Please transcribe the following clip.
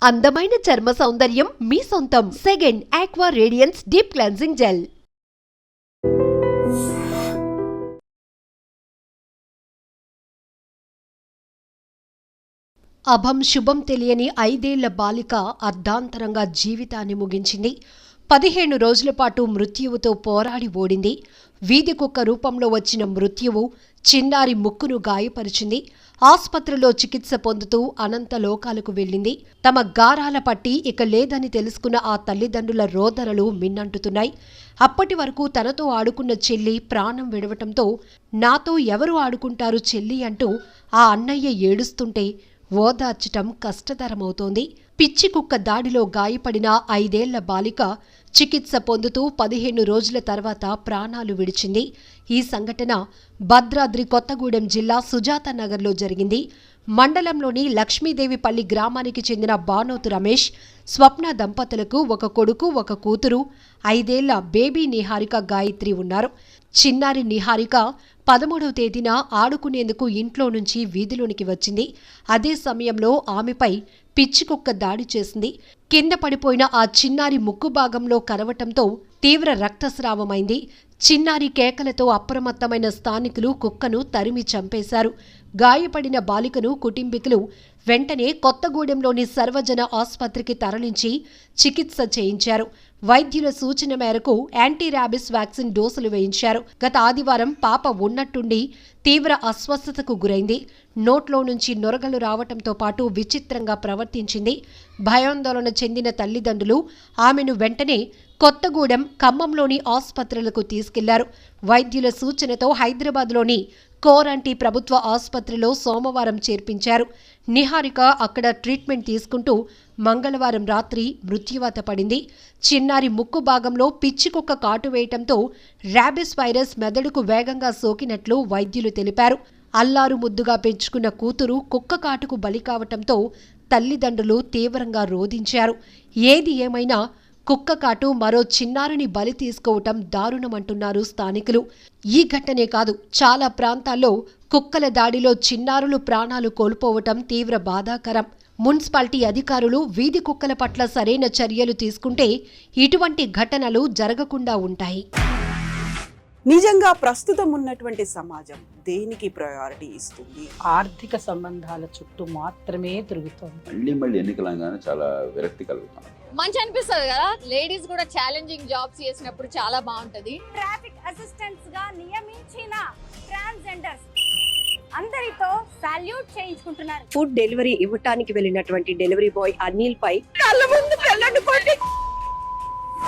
అందమైన చర్మ సౌందర్యం మీ సొంతం. Second aqua radiance deep cleansing gel. అభం శుభం తెలియని 5 ఏళ్ల బాలిక అర్ధాంతరంగా జీవితాన్ని ముగించింది. 15 రోజుల పాటు మృత్యువుతో పోరాడి ఓడింది. వీధి కుక్క రూపంలో వచ్చిన మృత్యువు చిన్నారి ముక్కును గాయపరిచింది. ఆస్పత్రిలో చికిత్స పొందుతూ అనంత లోకాలకు వెళ్ళింది. తమ గారాల పట్టి ఇక లేదని తెలుసుకున్న ఆ తల్లిదండ్రుల రోదనలు మిన్నంటుతున్నాయి. అప్పటి వరకు తనతో ఆడుకున్న చెల్లి ప్రాణం విడవటంతో నాతో ఎవరు ఆడుకుంటారు చెల్లి అంటూ ఆ అన్నయ్య ఏడుస్తుంటే ఓదార్చటం కష్టతరమవుతోంది. పిచ్చి కుక్క దాడిలో గాయపడిన 5 ఏళ్ల బాలిక చికిత్స పొందుతూ 15 రోజుల తర్వాత ప్రాణాలు విడిచింది. ఈ సంఘటన భద్రాద్రి కొత్తగూడెం జిల్లా సుజాత నగర్లో జరిగింది. మండలంలోని లక్ష్మీదేవిపల్లి గ్రామానికి చెందిన బానోతు రమేష్, స్వప్న దంపతులకు ఒక కొడుకు, ఒక కూతురు, 5 ఏళ్ల బేబీ నిహారిక గాయత్రి ఉన్నారు. చిన్నారి నిహారిక 13వ తేదీన ఆడుకునేందుకు ఇంట్లో నుంచి వీధిలోనికి వచ్చింది. అదే సమయంలో ఆమెపై పిచ్చికుక్క దాడి చేసింది. కింద పడిపోయిన ఆ చిన్నారి ముక్కు భాగంలో కరవటంతో తీవ్ర రక్తస్రావమైంది. చిన్నారి కేకలతో అప్రమత్తమైన స్థానికులు కుక్కను తరిమి చంపేశారు. గాయపడిన బాలికను కుటుంబీకులు వెంటనే కొత్తగూడెంలోని సర్వజన ఆసుపత్రికి తరలించి చికిత్స చేయించారు. వైద్యుల సూచన మేరకు యాంటీ ర్యాబిస్ వ్యాక్సిన్ డోసులు వేయించారు. గత ఆదివారం పాప ఉన్నట్టుండి తీవ్ర అస్వస్థతకు గురైంది. నోట్లో నుంచి నొరగలు రావటంతో పాటు విచిత్రంగా ప్రవర్తించింది. భయాందోళన చెందిన తల్లిదండ్రులు ఆమెను వెంటనే కొత్తగూడెం, ఖమ్మంలోని ఆసుపత్రులకు తీసుకెళ్లారు. వైద్యుల సూచనతో హైదరాబాద్లోని కోరంటి ప్రభుత్వ ఆసుపత్రిలో సోమవారం చేర్పించారు. నిహారిక అక్కడ ట్రీట్మెంట్ తీసుకుంటూ మంగళవారం రాత్రి మృత్యువాత పడింది. చిన్నారి ముక్కు భాగంలో పిచ్చికుక్క కాటు వేయటంతో ర్యాబిస్ వైరస్ మెదడుకు వేగంగా సోకినట్లు వైద్యులు తెలిపారు. అల్లారు ముద్దుగా పెంచుకున్న కూతురు కుక్క కాటుకు బలి కావటంతో తల్లిదండ్రులు తీవ్రంగా రోదించారు. ఏది ఏమైనా కుక్క కాటు మరో చిన్నారిని బలి తీసుకోవటం దారుణమంటున్నారు స్థానికులు. ఈ ఘటనే కాదు, చాలా ప్రాంతాల్లో కుక్కల దాడిలో చిన్నారులు ప్రాణాలు కోల్పోవటం తీవ్ర బాధాకరం. మున్సిపాలిటీ అధికారులు వీధి కుక్కల పట్ల సరైన చర్యలు తీసుకుంటే ఇటువంటి ఘటనలు జరగకుండా ఉంటాయి. నిజంగా ప్రస్తుతం ఉన్నటువంటి సమాజం దేనికి ప్రయారిటీ ఇస్తుంది? ఆర్థిక సంబంధాల చుట్టూ మాత్రమే తిరుగుతుంది. మళ్ళీ ఎన్నికలంగానే చాలా విరక్తి కలుగుతాం. మంచి అనిపిస్తుంది కదా, లేడీస్ కూడా ఛాలెంజింగ్ జాబ్స్ చేసినప్పుడు చాలా బాగుంటది. ట్రాఫిక్ అసిస్టెంట్స్ గా నియమించిన ట్రాన్స్జెండర్స్ అందరితో సాల్యూట్ చేయించుకుంటున్నారు. ఫుడ్ డెలివరీ ఇవ్వటానికి వెళ్ళినటువంటి డెలివరీ బాయ్ అనిల్ పై కళ్ళ ముందు పెళ్ళండి